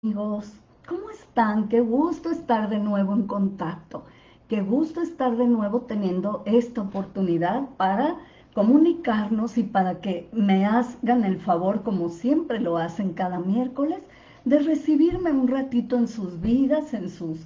Amigos, ¿cómo están? Qué gusto estar de nuevo en contacto. Qué gusto estar de nuevo teniendo esta oportunidad para comunicarnos y para que me hagan el favor, como siempre lo hacen cada miércoles, de recibirme un ratito en sus vidas, en sus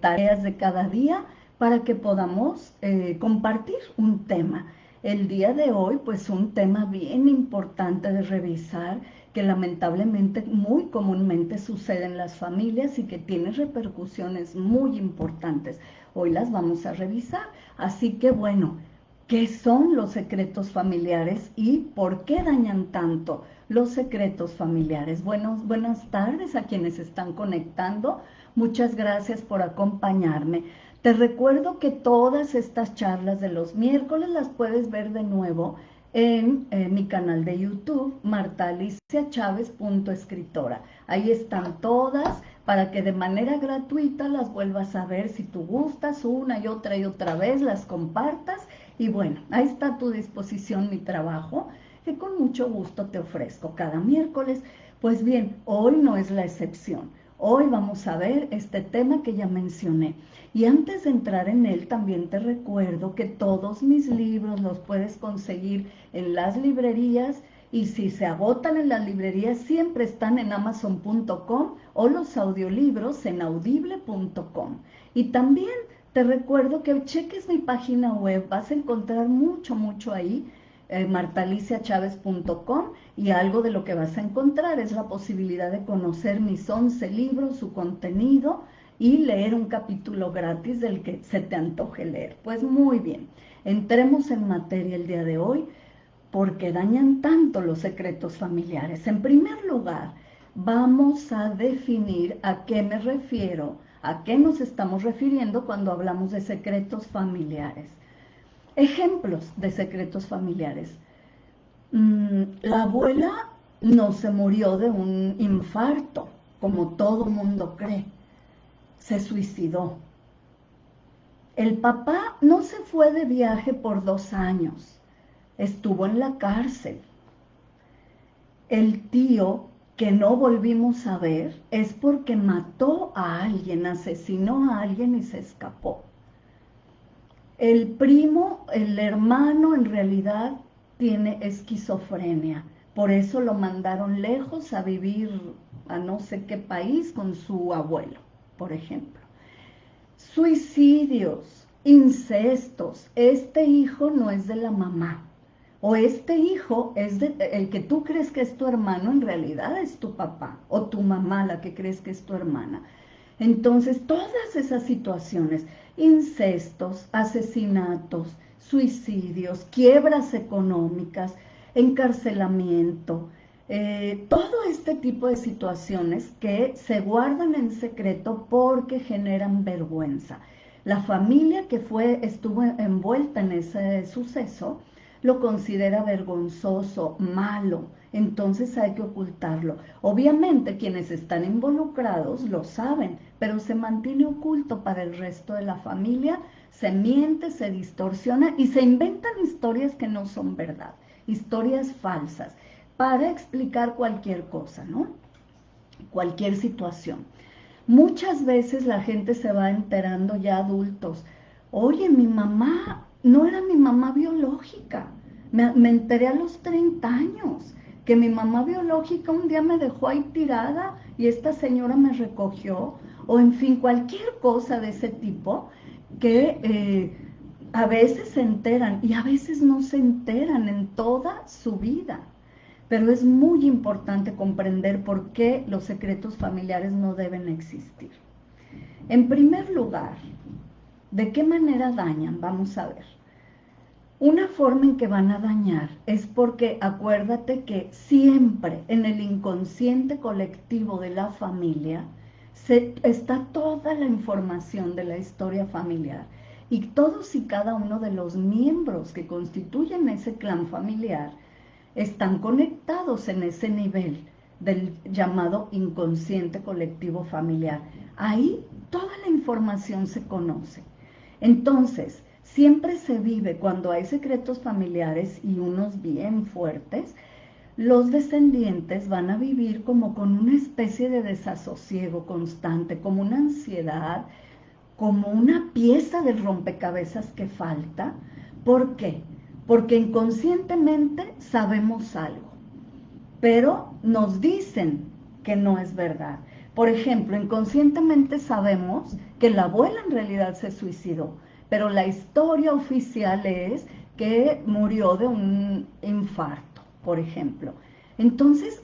tareas de cada día, para que podamos compartir un tema. El día de hoy, pues un tema bien importante de revisar que lamentablemente muy comúnmente sucede en las familias y que tiene repercusiones muy importantes. Hoy las vamos a revisar. Así que bueno, ¿qué son los secretos familiares y por qué dañan tanto los secretos familiares? Buenas tardes a quienes están conectando. Muchas gracias por acompañarme. Te recuerdo que todas estas charlas de los miércoles las puedes ver de nuevo en mi canal de YouTube, martaliciachávez.escritora. Ahí están todas para que de manera gratuita las vuelvas a ver si tú gustas una y otra vez, las compartas. Y bueno, ahí está a tu disposición mi trabajo, que con mucho gusto te ofrezco cada miércoles. Pues bien, hoy no es la excepción. Hoy vamos a ver este tema que ya mencioné. Y antes de entrar en él, también te recuerdo que todos mis libros los puedes conseguir en las librerías y si se agotan en las librerías siempre están en amazon.com o los audiolibros en audible.com. Y también te recuerdo que cheques mi página web, vas a encontrar mucho ahí, martaliciachávez.com, y algo de lo que vas a encontrar es la posibilidad de conocer mis 11 libros, su contenido y leer un capítulo gratis del que se te antoje leer. Pues muy bien, entremos en materia el día de hoy. ¿Por qué dañan tanto los secretos familiares? En primer lugar, vamos a definir a qué me refiero, a qué nos estamos refiriendo cuando hablamos de secretos familiares. Ejemplos de secretos familiares. La abuela no se murió de un infarto, como todo mundo cree. Se suicidó. El papá no se fue de viaje por 2 años. Estuvo en la cárcel. El tío que no volvimos a ver es porque mató a alguien, asesinó a alguien y se escapó. El primo, el hermano, en realidad tiene esquizofrenia. Por eso lo mandaron lejos a vivir a no sé qué país con su abuelo, por ejemplo. Suicidios, incestos. Este hijo no es de la mamá. O este hijo es el que tú crees que es tu hermano, en realidad es tu papá. O tu mamá, la que crees que es tu hermana. Entonces, todas esas situaciones, incestos, asesinatos, suicidios, quiebras económicas, encarcelamiento, todo este tipo de situaciones que se guardan en secreto porque generan vergüenza. La familia que estuvo envuelta en ese suceso lo considera vergonzoso, malo, entonces hay que ocultarlo. Obviamente quienes están involucrados lo saben, pero se mantiene oculto para el resto de la familia, se miente, se distorsiona y se inventan historias que no son verdad, historias falsas, para explicar cualquier cosa, ¿no? Cualquier situación. Muchas veces la gente se va enterando ya adultos, oye, mi mamá no era mi mamá biológica, me enteré a los 30 años, que mi mamá biológica un día me dejó ahí tirada y esta señora me recogió, o en fin, cualquier cosa de ese tipo que a veces se enteran y a veces no se enteran en toda su vida. Pero es muy importante comprender por qué los secretos familiares no deben existir. En primer lugar, ¿de qué manera dañan? Vamos a ver. Una forma en que van a dañar es porque acuérdate que siempre en el inconsciente colectivo de la familia está toda la información de la historia familiar y todos y cada uno de los miembros que constituyen ese clan familiar están conectados en ese nivel del llamado inconsciente colectivo familiar. Ahí toda la información se conoce. Entonces, siempre se vive cuando hay secretos familiares y unos bien fuertes, los descendientes van a vivir como con una especie de desasosiego constante, como una ansiedad, como una pieza del rompecabezas que falta. ¿Por qué? Porque inconscientemente sabemos algo, pero nos dicen que no es verdad. Por ejemplo, inconscientemente sabemos que la abuela en realidad se suicidó, pero la historia oficial es que murió de un infarto, por ejemplo. Entonces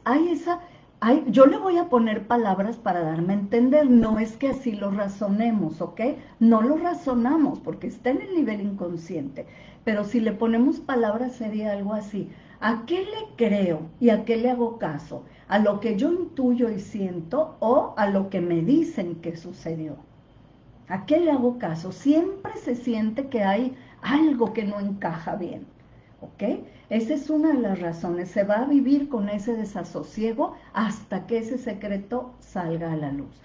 yo le voy a poner palabras para darme a entender, no es que así lo razonemos, ¿ok? No lo razonamos porque está en el nivel inconsciente, pero si le ponemos palabras sería algo así. ¿A qué le creo y a qué le hago caso? ¿A lo que yo intuyo y siento o a lo que me dicen que sucedió? ¿A qué le hago caso? Siempre se siente que hay algo que no encaja bien, ¿ok? Esa es una de las razones. Se va a vivir con ese desasosiego hasta que ese secreto salga a la luz.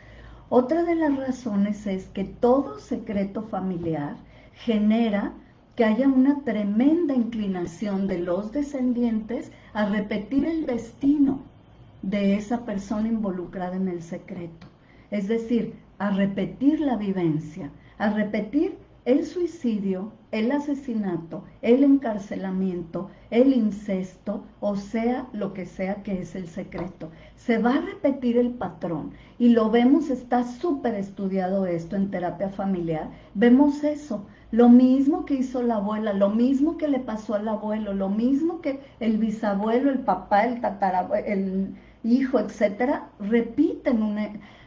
Otra de las razones es que todo secreto familiar genera que haya una tremenda inclinación de los descendientes a repetir el destino de esa persona involucrada en el secreto. Es decir, a repetir la vivencia, a repetir el suicidio, el asesinato, el encarcelamiento, el incesto, o sea, lo que sea que es el secreto. Se va a repetir el patrón y lo vemos, está súper estudiado esto en terapia familiar. Vemos eso, lo mismo que hizo la abuela, lo mismo que le pasó al abuelo, lo mismo que el bisabuelo, el papá, el tatarabuelo, el hijo, etcétera, repiten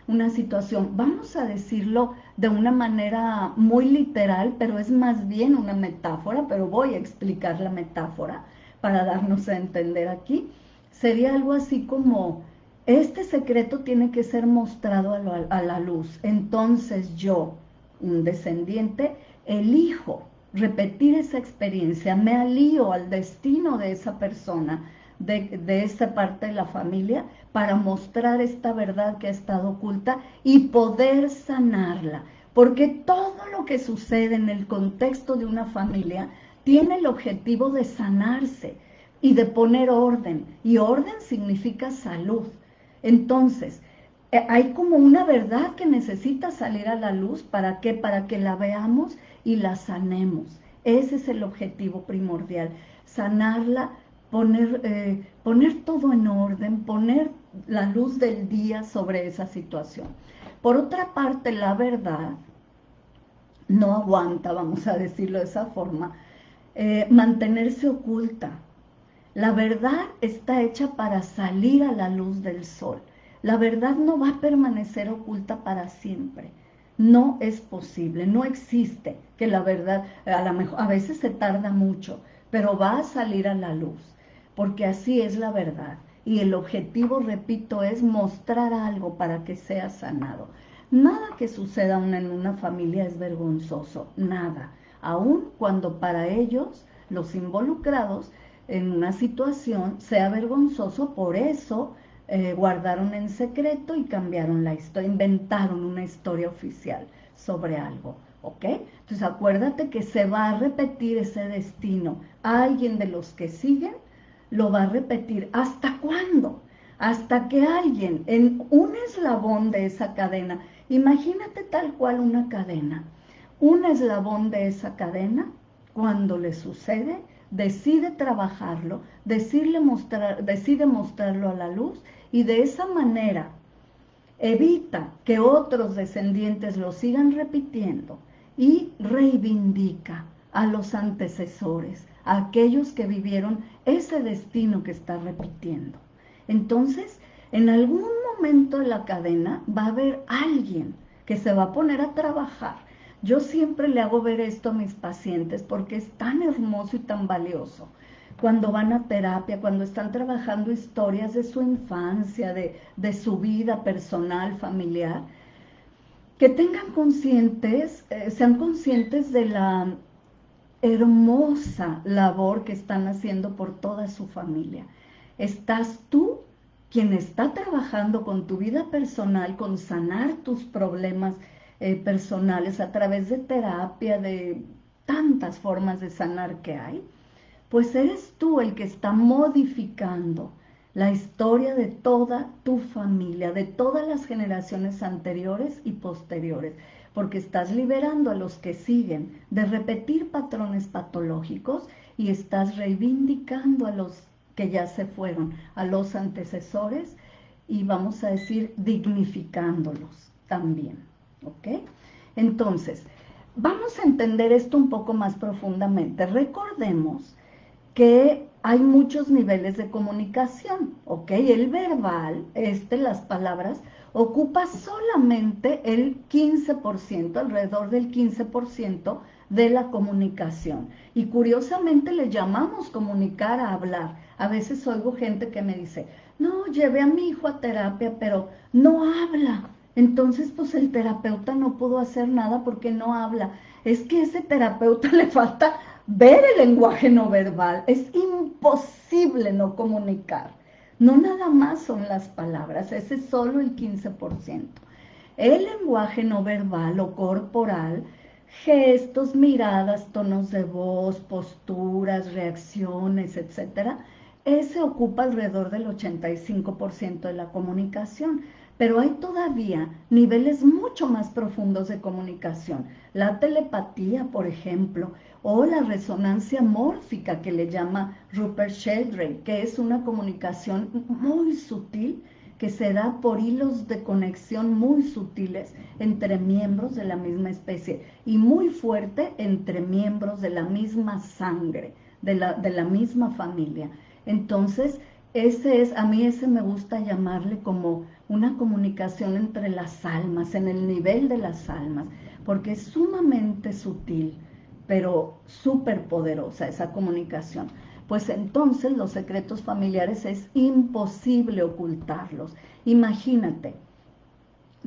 una situación. Vamos a decirlo de una manera muy literal, pero es más bien una metáfora, pero voy a explicar la metáfora para darnos a entender aquí. Sería algo así como, este secreto tiene que ser mostrado a la luz. Entonces yo, un descendiente, elijo repetir esa experiencia, me alío al destino de esa persona, de esta parte de la familia, para mostrar esta verdad que ha estado oculta y poder sanarla. Porque todo lo que sucede en el contexto de una familia tiene el objetivo de sanarse y de poner orden. Y orden significa salud. Entonces, hay como una verdad que necesita salir a la luz. ¿Para qué? Para que la veamos y la sanemos. Ese es el objetivo primordial. Sanarla, poner todo en orden, poner la luz del día sobre esa situación. Por otra parte, la verdad no aguanta, vamos a decirlo de esa forma, mantenerse oculta. La verdad está hecha para salir a la luz del sol. La verdad no va a permanecer oculta para siempre. No es posible, no existe que la verdad, a veces se tarda mucho, pero va a salir a la luz, porque así es la verdad. Y el objetivo, repito, es mostrar algo para que sea sanado. Nada que suceda en una familia es vergonzoso, nada. Aun cuando para ellos, los involucrados, en una situación sea vergonzoso, por eso guardaron en secreto y cambiaron la historia, inventaron una historia oficial sobre algo, ¿ok? Entonces acuérdate que se va a repetir ese destino. Alguien de los que siguen lo va a repetir. ¿Hasta cuándo? Hasta que alguien en un eslabón de esa cadena, imagínate tal cual una cadena, un eslabón de esa cadena, cuando le sucede, decide trabajarlo, decide mostrarlo a la luz y de esa manera evita que otros descendientes lo sigan repitiendo y reivindica a los antecesores, a aquellos que vivieron ese destino que está repitiendo. Entonces, en algún momento de la cadena va a haber alguien que se va a poner a trabajar. Yo siempre le hago ver esto a mis pacientes porque es tan hermoso y tan valioso. Cuando van a terapia, cuando están trabajando historias de su infancia, de su vida personal, familiar, que sean conscientes de la hermosa labor que están haciendo por toda su familia. Estás tú quien está trabajando con tu vida personal, con sanar tus problemas personales a través de terapia, de tantas formas de sanar que hay, pues eres tú el que está modificando la historia de toda tu familia, de todas las generaciones anteriores y posteriores, porque estás liberando a los que siguen de repetir patrones patológicos y estás reivindicando a los que ya se fueron, a los antecesores, y vamos a decir dignificándolos también, ¿ok? Entonces, vamos a entender esto un poco más profundamente. Recordemos que hay muchos niveles de comunicación, ¿ok? El verbal, las palabras, ocupa solamente el 15%, alrededor del 15% de la comunicación. Y curiosamente le llamamos comunicar a hablar. A veces oigo gente que me dice, no, llevé a mi hijo a terapia, pero no habla. Entonces, pues el terapeuta no pudo hacer nada porque no habla. Es que a ese terapeuta le falta ver el lenguaje no verbal. Es imposible no comunicar. No nada más son las palabras, ese es solo el 15%. El lenguaje no verbal o corporal, gestos, miradas, tonos de voz, posturas, reacciones, etcétera, ese ocupa alrededor del 85% de la comunicación. Pero hay todavía niveles mucho más profundos de comunicación. La telepatía, por ejemplo, o la resonancia mórfica que le llama Rupert Sheldrake, que es una comunicación muy sutil que se da por hilos de conexión muy sutiles entre miembros de la misma especie y muy fuerte entre miembros de la misma sangre, de la misma familia. Entonces, a mí ese me gusta llamarle como una comunicación entre las almas, en el nivel de las almas, porque es sumamente sutil, pero súper poderosa esa comunicación. Pues entonces los secretos familiares es imposible ocultarlos. Imagínate,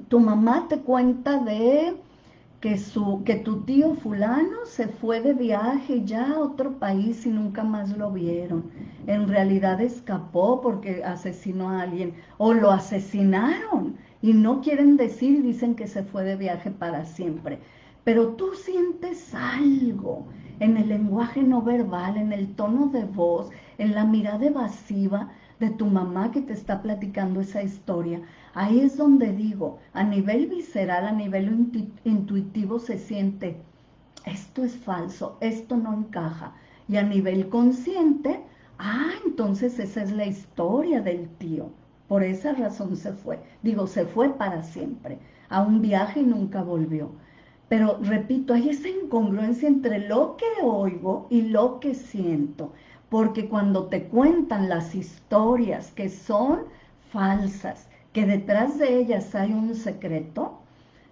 tu mamá te cuenta de que tu tío fulano se fue de viaje ya a otro país y nunca más lo vieron. En realidad escapó porque asesinó a alguien o lo asesinaron y no quieren decir, dicen que se fue de viaje para siempre. Pero tú sientes algo en el lenguaje no verbal, en el tono de voz, en la mirada evasiva de tu mamá que te está platicando esa historia. Ahí es donde digo, a nivel visceral, a nivel intuitivo se siente, esto es falso, esto no encaja. Y a nivel consciente, entonces esa es la historia del tío. Por esa razón se fue. Digo, se fue para siempre, a un viaje y nunca volvió. Pero repito, hay esa incongruencia entre lo que oigo y lo que siento. Porque cuando te cuentan las historias que son falsas, que detrás de ellas hay un secreto,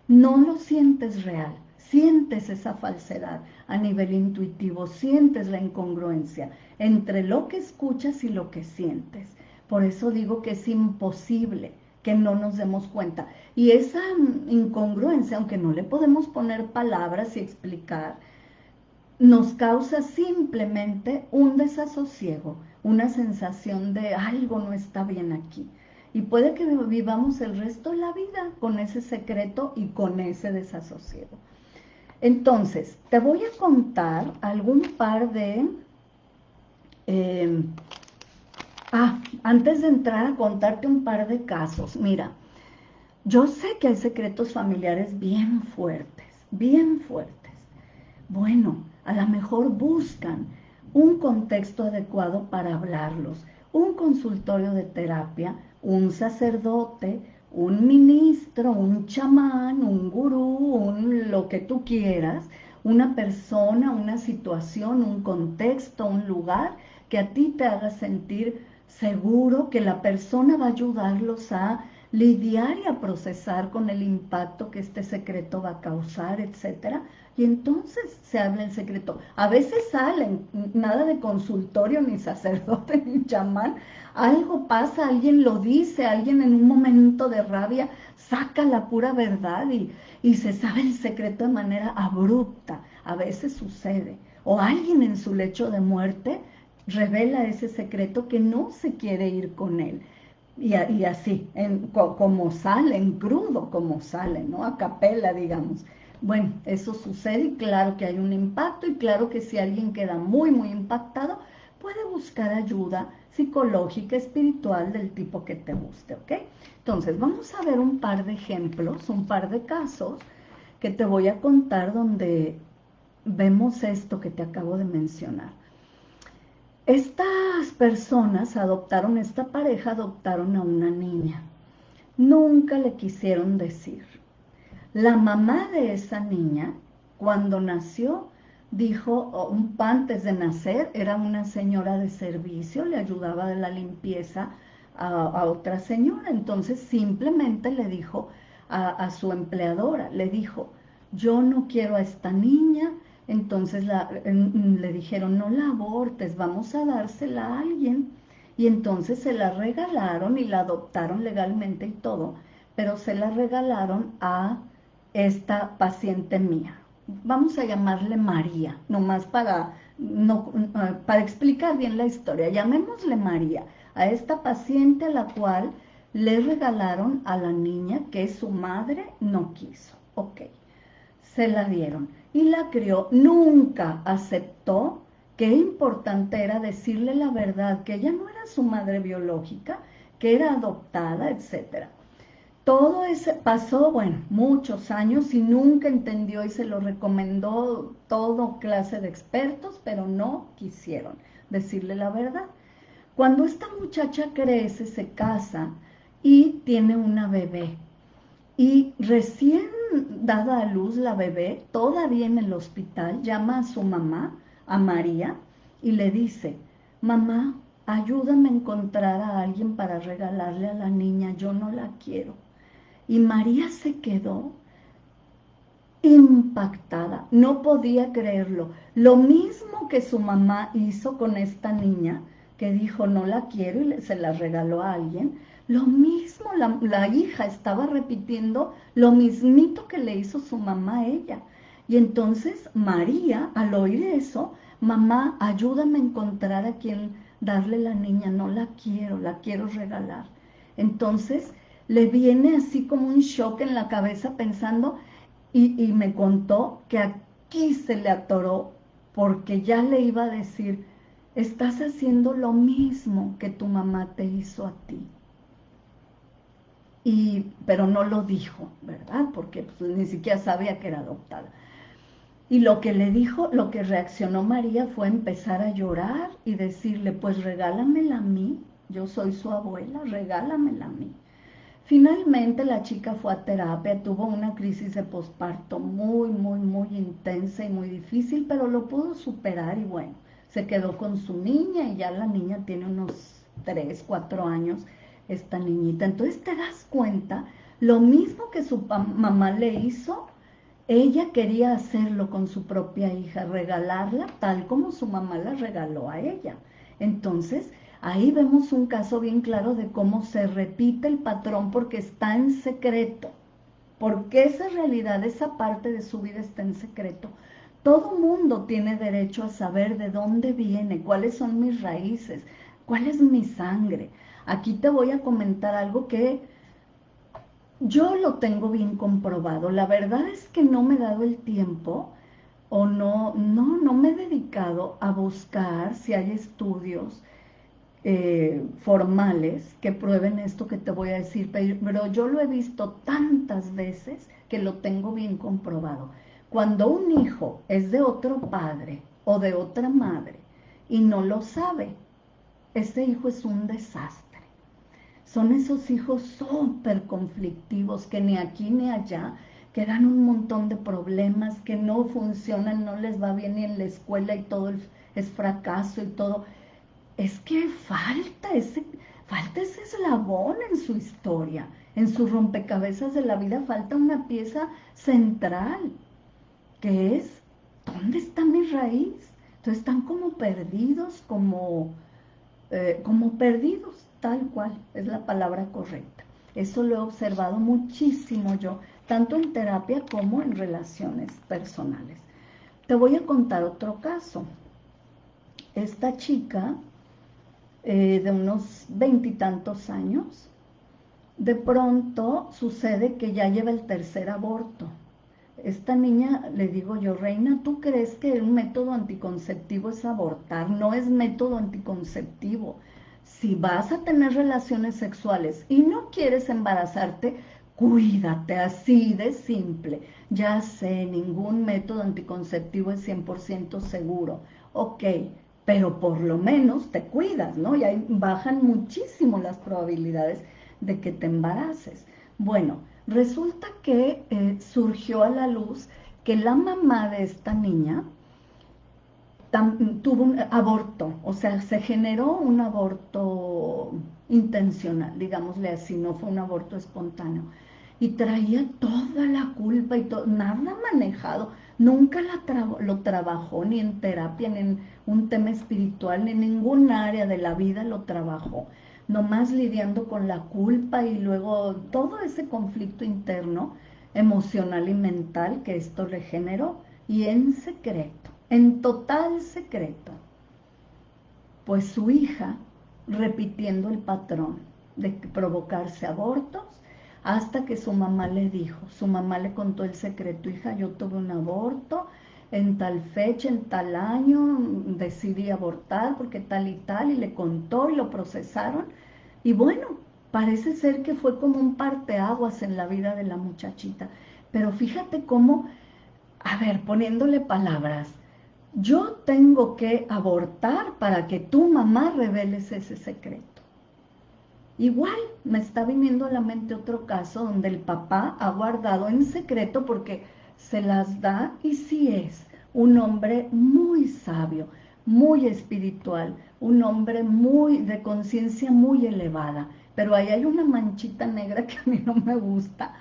no lo sientes real, sientes esa falsedad a nivel intuitivo, sientes la incongruencia entre lo que escuchas y lo que sientes. Por eso digo que es imposible que no nos demos cuenta. Y esa incongruencia, aunque no le podemos poner palabras y explicar, nos causa simplemente un desasosiego, una sensación de algo no está bien aquí. Y puede que vivamos el resto de la vida con ese secreto y con ese desasosiego. Entonces, te voy a contar algún par de... Eh, antes de entrar a contarte un par de casos, mira, yo sé que hay secretos familiares bien fuertes, bien fuertes. Bueno, a lo mejor buscan un contexto adecuado para hablarlos, un consultorio de terapia, un sacerdote, un ministro, un chamán, un gurú, lo que tú quieras, una persona, una situación, un contexto, un lugar que a ti te haga sentir seguro, que la persona va a ayudarlos a lidiar y a procesar con el impacto que este secreto va a causar, etcétera. Y entonces se habla en secreto. A veces salen, nada de consultorio, ni sacerdote, ni chamán. Algo pasa, alguien lo dice, alguien en un momento de rabia saca la pura verdad y se sabe el secreto de manera abrupta. A veces sucede. O alguien en su lecho de muerte revela ese secreto que no se quiere ir con él. Y así, como sale, en crudo como sale, ¿no? A capela, digamos. Bueno, eso sucede y claro que hay un impacto y claro que si alguien queda muy, muy impactado, puede buscar ayuda psicológica, espiritual, del tipo que te guste, ¿ok? Entonces, vamos a ver un par de ejemplos, un par de casos que te voy a contar donde vemos esto que te acabo de mencionar. Estas personas adoptaron, esta pareja adoptaron a una niña. Nunca le quisieron decir. La mamá de esa niña, cuando nació, dijo, antes de nacer, era una señora de servicio, le ayudaba de la limpieza a otra señora. Entonces simplemente le dijo a su empleadora, le dijo, yo no quiero a esta niña. Entonces le dijeron, no la abortes, vamos a dársela a alguien. Y entonces se la regalaron y la adoptaron legalmente y todo, pero se la regalaron a esta paciente mía. Vamos a llamarle María, nomás para explicar bien la historia. Llamémosle María a esta paciente a la cual le regalaron a la niña que su madre no quiso. Ok, se la dieron y la crió. Nunca aceptó. Qué importante era decirle la verdad, que ella no era su madre biológica, que era adoptada, etcétera. Todo ese pasó, bueno, muchos años y nunca entendió y se lo recomendó todo clase de expertos, pero no quisieron decirle la verdad. Cuando esta muchacha crece, se casa y tiene una bebé. Y recién dada a luz la bebé, todavía en el hospital, llama a su mamá, a María, y le dice, mamá, ayúdame a encontrar a alguien para regalarle a la niña, yo no la quiero. Y María se quedó impactada, no podía creerlo. Lo mismo que su mamá hizo con esta niña, que dijo no la quiero y se la regaló a alguien, lo mismo la hija estaba repitiendo lo mismito que le hizo su mamá a ella. Y entonces María, al oír eso, mamá, ayúdame a encontrar a quien darle la niña, no la quiero regalar. Entonces le viene así como un shock en la cabeza pensando, y me contó que aquí se le atoró porque ya le iba a decir, estás haciendo lo mismo que tu mamá te hizo a ti. Pero no lo dijo, ¿verdad? Porque pues, ni siquiera sabía que era adoptada. Y lo que le dijo, lo que reaccionó María fue empezar a llorar y decirle, pues regálamela a mí, yo soy su abuela, regálamela a mí. Finalmente la chica fue a terapia, tuvo una crisis de posparto muy intensa y muy difícil, pero lo pudo superar y bueno, se quedó con su niña y ya la niña tiene unos 3, 4 años, esta niñita. Entonces te das cuenta, lo mismo que su mamá le hizo, ella quería hacerlo con su propia hija, regalarla tal como su mamá la regaló a ella. Entonces, ahí vemos un caso bien claro de cómo se repite el patrón porque está en secreto. Porque esa realidad, esa parte de su vida está en secreto. Todo mundo tiene derecho a saber de dónde viene, cuáles son mis raíces, cuál es mi sangre. Aquí te voy a comentar algo que yo lo tengo bien comprobado. La verdad es que no me he dado el tiempo o no me he dedicado a buscar si hay estudios formales que prueben esto que te voy a decir, pero yo lo he visto tantas veces que lo tengo bien comprobado. Cuando un hijo es de otro padre o de otra madre y no lo sabe, ese hijo es un desastre. Son esos hijos súper conflictivos que ni aquí ni allá, que dan un montón de problemas, que no funcionan, no les va bien ni en la escuela y todo es fracaso y todo. Es que falta ese eslabón en su historia, en su rompecabezas de la vida, falta una pieza central, que es, ¿dónde está mi raíz? Entonces están como perdidos, como perdidos, tal cual, es la palabra correcta. Eso lo he observado muchísimo yo, tanto en terapia como en relaciones personales. Te voy a contar otro caso. Esta chica de unos 20 y tantos años, de pronto sucede que ya lleva el tercer aborto. Esta niña, le digo yo, Reina, ¿tú crees que un método anticonceptivo es abortar? No es método anticonceptivo. Si vas a tener relaciones sexuales y no quieres embarazarte, cuídate, así de simple. Ya sé, ningún método anticonceptivo es 100% seguro. Ok, pero por lo menos te cuidas, ¿no? Y ahí bajan muchísimo las probabilidades de que te embaraces. Bueno, resulta que surgió a la luz que la mamá de esta niña tuvo un aborto, o sea, se generó un aborto intencional, digámosle así, no fue un aborto espontáneo. Y traía toda la culpa y nada manejado, nunca lo trabajó ni en terapia, ni en un tema espiritual, ni en ningún área de la vida lo trabajó, nomás lidiando con la culpa y luego todo ese conflicto interno, emocional y mental que esto le generó, y en secreto, en total secreto, pues su hija repitiendo el patrón de provocarse abortos hasta que su mamá le dijo, su mamá le contó el secreto: hija, yo tuve un aborto en tal fecha, en tal año, decidí abortar porque tal y le contó y lo procesaron. Y bueno, parece ser que fue como un parteaguas en la vida de la muchachita. Pero fíjate cómo, a ver, poniéndole palabras, yo tengo que abortar para que tu mamá reveles ese secreto. Igual me está viniendo a la mente otro caso donde el papá ha guardado en secreto porque se las da, y sí es un hombre muy sabio, muy espiritual, un hombre muy de conciencia muy elevada, pero ahí hay una manchita negra que a mí no me gusta,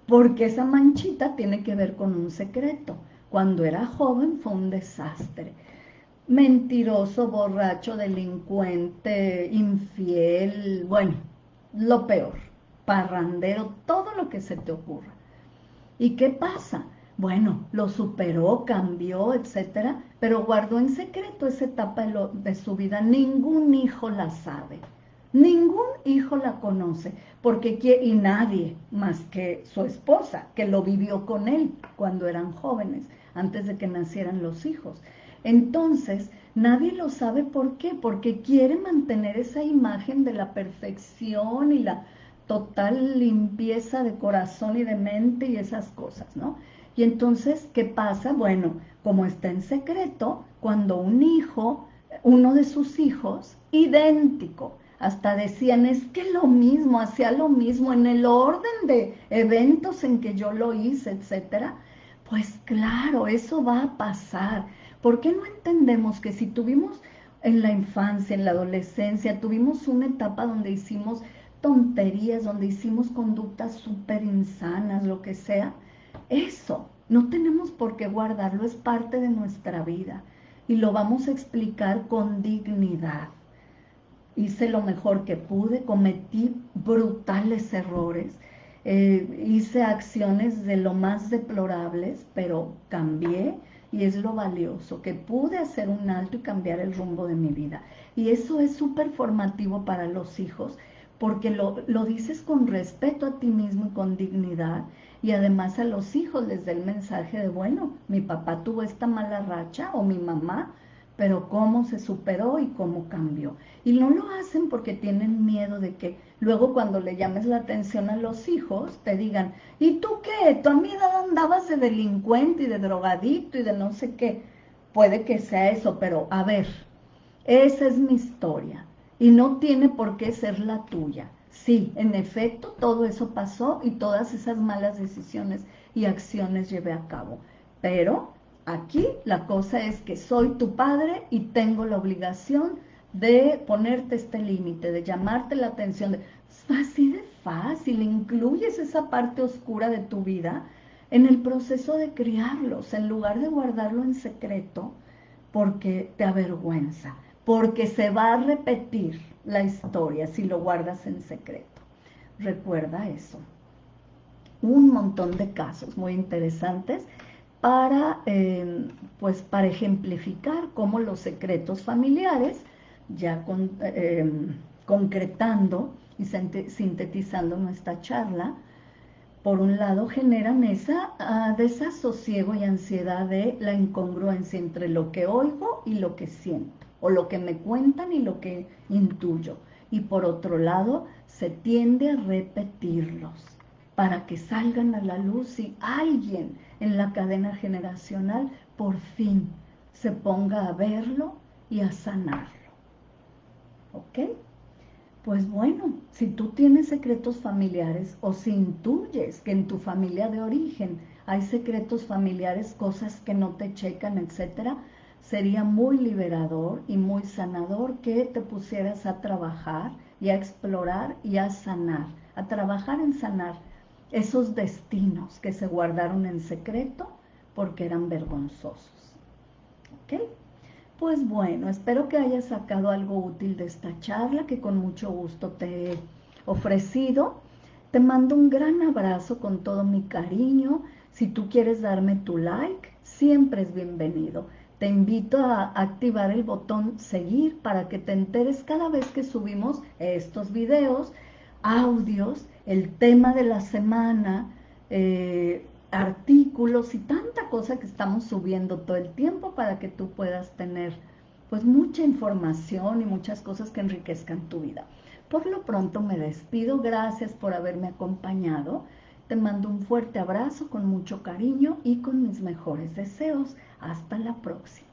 porque esa manchita tiene que ver con un secreto. Cuando era joven fue un desastre. Mentiroso, borracho, delincuente, infiel, bueno, lo peor, parrandero, todo lo que se te ocurra. ¿Y qué pasa? Bueno, lo superó, cambió, etcétera, pero guardó en secreto esa etapa de su vida. Ningún hijo la sabe, ningún hijo la conoce, y nadie más que su esposa, que lo vivió con él cuando eran jóvenes, antes de que nacieran los hijos. Entonces, nadie lo sabe. ¿Por qué? Porque quiere mantener esa imagen de la perfección y la total limpieza de corazón y de mente y esas cosas, ¿no? Y entonces, ¿qué pasa? Bueno, como está en secreto, cuando un hijo, uno de sus hijos, idéntico, hasta decían, es que lo mismo, hacía lo mismo en el orden de eventos en que yo lo hice, etcétera. Pues claro, eso va a pasar. ¿Por qué no entendemos que si tuvimos en la infancia, en la adolescencia, tuvimos una etapa donde hicimos tonterías, donde hicimos conductas súper insanas, lo que sea, eso no tenemos por qué guardarlo, es parte de nuestra vida y lo vamos a explicar con dignidad? Hice lo mejor que pude, cometí brutales errores, hice acciones de lo más deplorables, pero cambié, y es lo valioso, que pude hacer un alto y cambiar el rumbo de mi vida. Y eso es súper formativo para los hijos, porque lo dices con respeto a ti mismo y con dignidad, y además a los hijos les da el mensaje de, bueno, mi papá tuvo esta mala racha, o mi mamá, pero cómo se superó y cómo cambió. Y no lo hacen porque tienen miedo de que luego, cuando le llames la atención a los hijos, te digan, ¿y tú qué? Tú a mi edad andabas de delincuente y de drogadicto y de no sé qué. Puede que sea eso, pero a ver, esa es mi historia y no tiene por qué ser la tuya. Sí, en efecto, todo eso pasó y todas esas malas decisiones y acciones llevé a cabo, pero aquí la cosa es que soy tu padre y tengo la obligación de ponerte este límite, de llamarte la atención. Así de fácil, incluyes esa parte oscura de tu vida en el proceso de criarlos, en lugar de guardarlo en secreto porque te avergüenza, porque se va a repetir la historia si lo guardas en secreto. Recuerda eso. Un montón de casos muy interesantes para, para ejemplificar cómo los secretos familiares, ya concretando y sintetizando nuestra charla, por un lado generan esa desasosiego y ansiedad de la incongruencia entre lo que oigo y lo que siento. o lo que me cuentan y lo que intuyo. Y por otro lado, se tiende a repetirlos para que salgan a la luz y alguien en la cadena generacional por fin se ponga a verlo y a sanarlo. ¿Ok? Pues bueno, si tú tienes secretos familiares o si intuyes que en tu familia de origen hay secretos familiares, cosas que no te checan, etcétera, sería muy liberador y muy sanador que te pusieras a trabajar y a explorar y a sanar, a trabajar en sanar esos destinos que se guardaron en secreto porque eran vergonzosos. ¿Ok? Pues bueno, espero que hayas sacado algo útil de esta charla que con mucho gusto te he ofrecido. Te mando un gran abrazo con todo mi cariño. Si tú quieres darme tu like, siempre es bienvenido. Te invito a activar el botón seguir para que te enteres cada vez que subimos estos videos, audios, el tema de la semana, artículos y tanta cosa que estamos subiendo todo el tiempo para que tú puedas tener pues mucha información y muchas cosas que enriquezcan tu vida. Por lo pronto me despido, gracias por haberme acompañado. Te mando un fuerte abrazo con mucho cariño y con mis mejores deseos. Hasta la próxima.